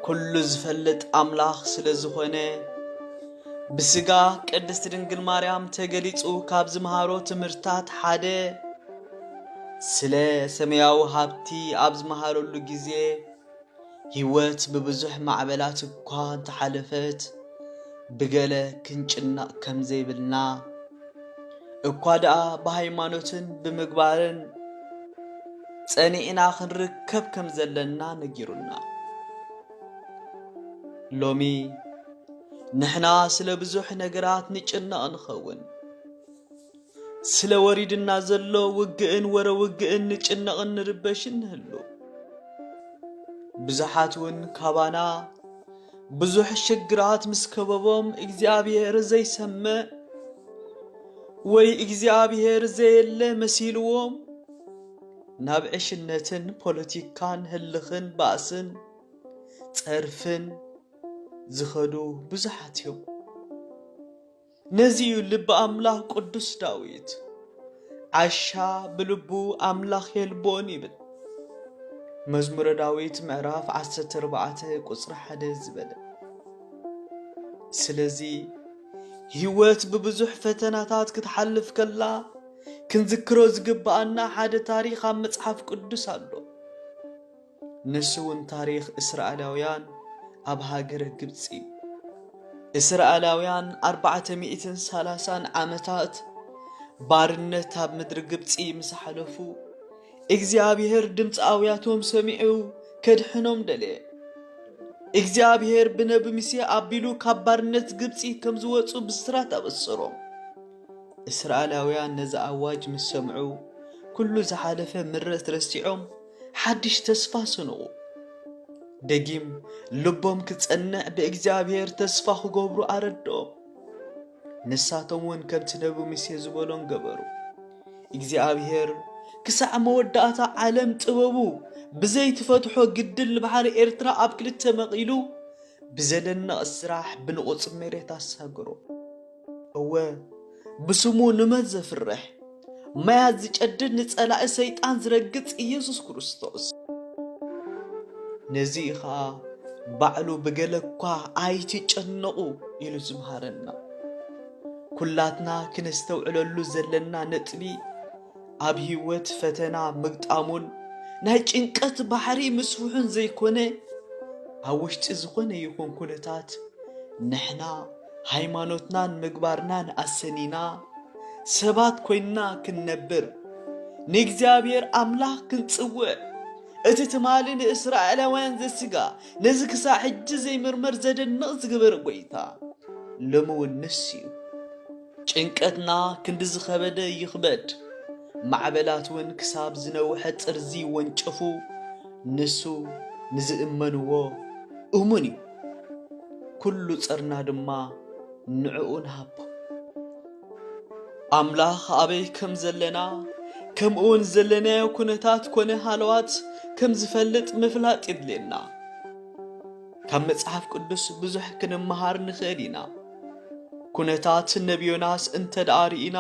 ኩሉ ዝፈልጥ አምላኽ ስለዝኾነ ብስጋ ቅድስት ድንግል ማርያም ተገሊጹ ካብ ዝመሃሮ ትምህርታት ሓደ ስለ ሰማያዊ ሃብቲ ኣብ ዝመሃረሉ ጊዜ ህይወት ብብዙሕ ማዕበላት እኳ ተሓለፈት ብገለ ክንጭናቕ ከም ዘይብልና እኳ ደኣ ብሃይማኖትን ብምግባርን ጸኒዕና ክንርከብ ከም ዘለና ነጊሩና። ሎሚ ንሕና ስለ ብዙሕ ነገራት ንጭነቕ ንኸውን። ስለ ወሪድና ዘሎ ውግእን ወረውግእን ንጭነቕን ንርበሽን ንህሉ። ብዙሓት እውን ካባና ብዙሕ ሽግራት ምስ ከበቦም እግዚኣብሔር ዘይሰምዕ ወይ እግዚኣብሔር ዘየለ መሲልዎም ናብ ዕሽነትን ፖለቲካን ህልኽን ባእስን ጸርፍን ዝኸዱ ብዙሓት እዮም። ነዚዩ ልቢ ኣምላኽ ቅዱስ ዳዊት ዓሻ ብልቡ ኣምላኽ የልቦን ይብል። መዝሙረ ዳዊት ምዕራፍ 14 ቁጽሪ 1 ዝበለ። ስለዚ ህይወት ብብዙሕ ፈተናታት ክትሓልፍ ከላ ክንዝክሮ ዝግባአና ሓደ ታሪኽ ኣብ መጽሓፍ ቅዱስ ኣሎ። ንሱ እውን ታሪኽ እስራኤላውያን ኣብ ሃገረ ግብፂ። እስራኤላውያን 430 ዓመታት ባርነት ኣብ ምድሪ ግብፂ ምስ ሓለፉ እግዚአብሔር ድምፂ ኣውያቶም ሰሚዑ ከድሕኖም ደልየ። እግዚአብሔር ብነቢ ሙሴ ኣቢሉ ካብ ባርነት ግብፂ ከም ዝወፁ ብስራት ኣበሰሮም። እስራኤላውያን ነዚ ኣዋጅ ምስ ሰምዑ ኩሉ ዝሓለፈ ምረት ረሲዖም ሓድሽ ተስፋ ሰንቑ። ደጊም ልቦም ክጸንዕ ብእግዚአብሔር ተስፋ ክገብሩ ኣረድኦም። ንሳቶም እውን ከምቲ ነቢ ሙሴ ዝበሎም ገበሩ። እግዚአብሔር ክሳዕ መወዳእታ ዓለም ጥበቡ ብዘይ ትፈትሖ ግድል ንባሕሪ ኤርትራ ኣብ ክልተ መቂሉ ብዘደንቕ ስራሕ ብንቑፅ መሬት ኣሳገሮ። እወ ብስሙ ንመት ዘፍርሕ ማያት ዝጨድድ ንጸላኢ ሰይጣን ዝረግጽ ኢየሱስ ክርስቶስ ነዚ ኸዓ ባዕሉ ብገለ እኳ ኣይትጨነቑ ኢሉ ዝምሃረና። ኩላትና ክነስተውዕለሉ ዘለና ነጥቢ ኣብ ህይወት ፈተና ምግጣሙን ናይ ጭንቀት ባሕሪ ምስፍሑን ዘይኮነ ኣብ ውሽጢ ዝኾነ ይኹን ኩነታት ንሕና ሃይማኖትናን ምግባርናን ኣሰኒና ሰባት ኮይንና ክንነብር ንእግዚአብሔር ኣምላኽ ክንጽውዕ እቲ ትማሊ ንእስራኤላውያን ዘስጋ ነዚ ክሳዕ ሕጂ ዘይምርመር ዘደንቕ ዝገበረ ጎይታ ሎሚ እውን ንስ እዩ። ጭንቀትና ክንዲ ዝኸበደ ይኽበድ፣ ማዕበላት እውን ክሳብ ዝነውሐ ጥርዚ ወንጨፉ ንሱ ንዝእመንዎ እሙን እዩ። ኩሉ ጸርና ድማ ንዕኡ ንሃቦ። ኣምላኽ ኣበይ ከም ዘለና ከምኡውን ዘለናዮ ኩነታት ኮነ ሃለዋት ከም ዝፈልጥ ምፍላጥ ይድልየና። ካብ መጽሓፍ ቅዱስ ብዙሕ ክንመሃር ንኽእል ኢና። ኩነታት ነቢ ዮናስ እንተደኣ ርኢና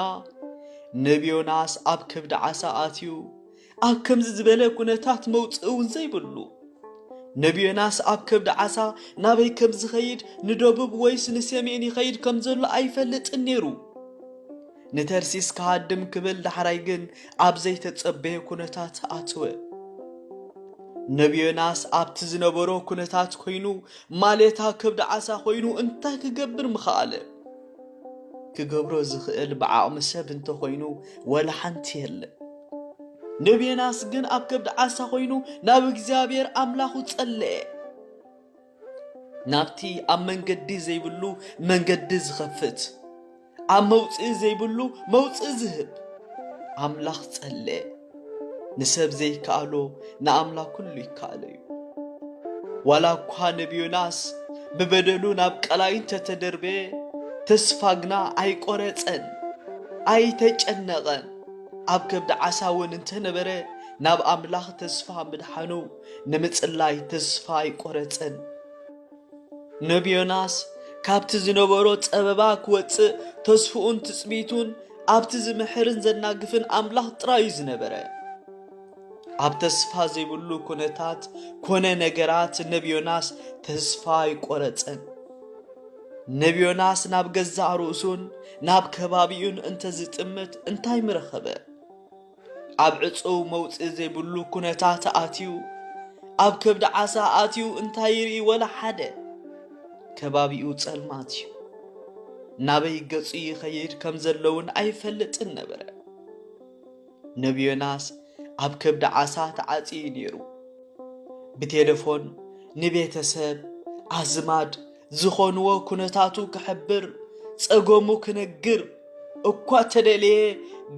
ነቢ ዮናስ ኣብ ከብዲ ዓሳ ኣትዩ ኣብ ከምዚ ዝበለ ኩነታት መውፅእ እውን ዘይብሉ ነቢ ዮናስ ኣብ ከብዲ ዓሳ ናበይ ከም ዝኸይድ ንደቡብ ወይስ ንሰሜን ይኸይድ ከም ዘሎ ኣይፈልጥን ነይሩ። ንተርሲስ ክሃድም ክብል ዳሕራይ ግን ኣብ ዘይተጸበየ ኩነታት ኣትወ። ነቢ ዮናስ ኣብቲ ዝነበሮ ኩነታት ኮይኑ ማሌታ ከብዲ ዓሳ ኮይኑ እንታይ ክገብር ምኽኣለ? ክገብሮ ዝኽእል ብዓቕሚ ሰብ እንተኾይኑ ወላ ሓንቲ የለ። ነቢ ዮናስ ግን ኣብ ከብዲ ዓሳ ኮይኑ ናብ እግዚአብሔር ኣምላኹ ጸለየ። ናብቲ ኣብ መንገዲ ዘይብሉ መንገዲ ዝኸፍት ኣብ መውፅእ ዘይብሉ መውፅእ ዝህብ ኣምላኽ ጸለየ። ንሰብ ዘይከኣሎ ንኣምላኽ ኩሉ ይከኣለ እዩ። ዋላ እኳ ነቢ ዮናስ ብበደሉ ናብ ቀላይ እንተተደርበየ ተስፋ ግና ኣይቆረጸን ኣይተጨነቐን። ኣብ ከብዲ ዓሳ እውን እንተነበረ ናብ ኣምላኽ ተስፋ ምድሓኑ ንምጽላይ ተስፋ ኣይቆረጸን። ነቢ ዮናስ ካብቲ ዝነበሮ ጸበባ ክወፅእ ተስፍኡን ትጽቢቱን ኣብቲ ዝምሕርን ዘናግፍን ኣምላኽ ጥራዩ ዝነበረ። ኣብ ተስፋ ዘይብሉ ኩነታት ኮነ ነገራት ነቢ ዮናስ ተስፋ ይቆረፀን። ነቢ ዮናስ ናብ ገዛእ ርእሱን ናብ ከባቢኡን እንተዝጥምት እንታይ ምረኸበ? ኣብ ዕፁው መውፅእ ዘይብሉ ኩነታት ኣትዩ ኣብ ከብዲ ዓሳ ኣትዩ እንታይ ይርኢ ወላ ሓደ? ከባቢኡ ጸልማት እዩ። ናበይ ገጹ ይኸይድ ከም ዘለውን ኣይፈልጥን ነበረ። ነቢ ዮናስ ኣብ ከብዲ ዓሳ ተዓጽዩ ነይሩ። ብቴሌፎን ንቤተሰብ ኣዝማድ ዝኾንዎ ኩነታቱ ክሕብር ጸጎሙ ክነግር እኳ ተደልየ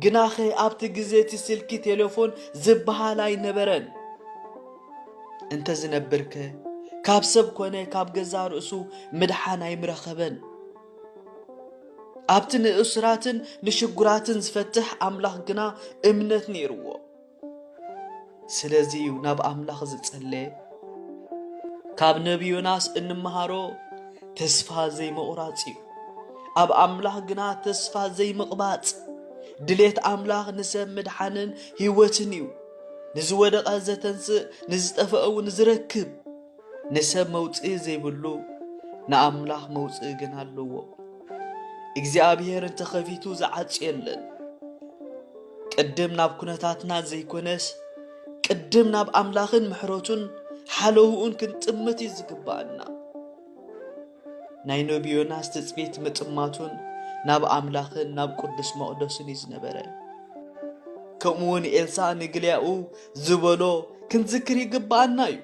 ግናኸ ኣብቲ ግዜ እቲ ስልኪ ቴሌፎን ዝበሃል ኣይነበረን። እንተ ዝነብርከ ካብ ሰብ ኮነ ካብ ገዛ ርእሱ ምድሓን ኣይምረኸበን። ኣብቲ ንእስራትን ንሽጉራትን ዝፈትሕ ኣምላኽ ግና እምነት ነይርዎ። ስለዚ ናብ ኣምላኽ ዝጸለየ ካብ ነቢ ዮናስ እንመሃሮ ተስፋ ዘይምቑራጽ እዩ። ኣብ ኣምላኽ ግና ተስፋ ዘይምቕባጽ። ድሌት ኣምላኽ ንሰብ ምድሓንን ህይወትን እዩ። ንዝወደቐ ዘተንስእ ንዝጠፍአ እውን ዝረክብ። ንሰብ መውፅኢ ዘይብሉ ንኣምላኽ መውፅኢ ግን ኣለዎ። እግዚኣብሔር እንተኸፊቱ ዝዓጽ የለን። ቅድም ናብ ኩነታትና ዘይኮነስ ቅድም ናብ ኣምላኽን ምሕረቱን ሓለውኡን ክንጥምት እዩ ዝግባአና። ናይ ነቢ ዮናስ ትጽቢት ምጥማቱን ናብ ኣምላኽን ናብ ቅዱስ መቕደሱን እዩ ዝነበረ። ከምኡውን ኤልሳዕ ንግልያኡ ዝበሎ ክንዝክር ይግባአና እዩ።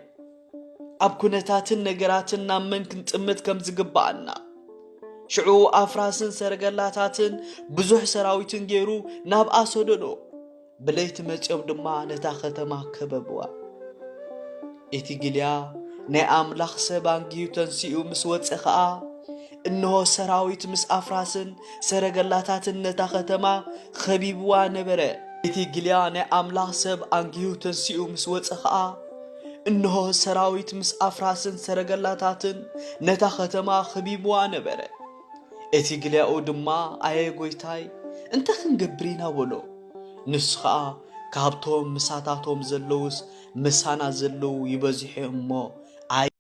ኣብ ኩነታትን ነገራትን ናብ መን ክንጥምት ከም ዝግባአና። ሽዑ ኣፍራስን ሰረገላታትን ብዙሕ ሰራዊትን ገይሩ ናብ ኣሰደዶ ብለይቲ መጽኦም ድማ ነታ ከተማ ከበብዋ። እቲ ግልያ ናይ ኣምላኽ ሰብ አንጊዩ ተንሲኡ ምስ ወፀ ኸዓ እነሆ ሰራዊት ምስ ኣፍራስን ሰረገላታትን ነታ ከተማ ኸቢብዋ ነበረ። እቲ ግልያ ናይ ኣምላኽ ሰብ አንጊዩ ተንሲኡ ምስ ወፀ ኸዓ እነሆ ሰራዊት ምስ ኣፍራስን ሰረገላታትን ነታ ከተማ ኸቢብዋ ነበረ። እቲ ግልያኡ ድማ ኣየ ጎይታይ እንተ ክንገብር ኢና በሎ። ንሱ ኸዓ ካብቶም ምሳታቶም ዘለውስ ምሳና ዘለው ይበዝሑ እሞ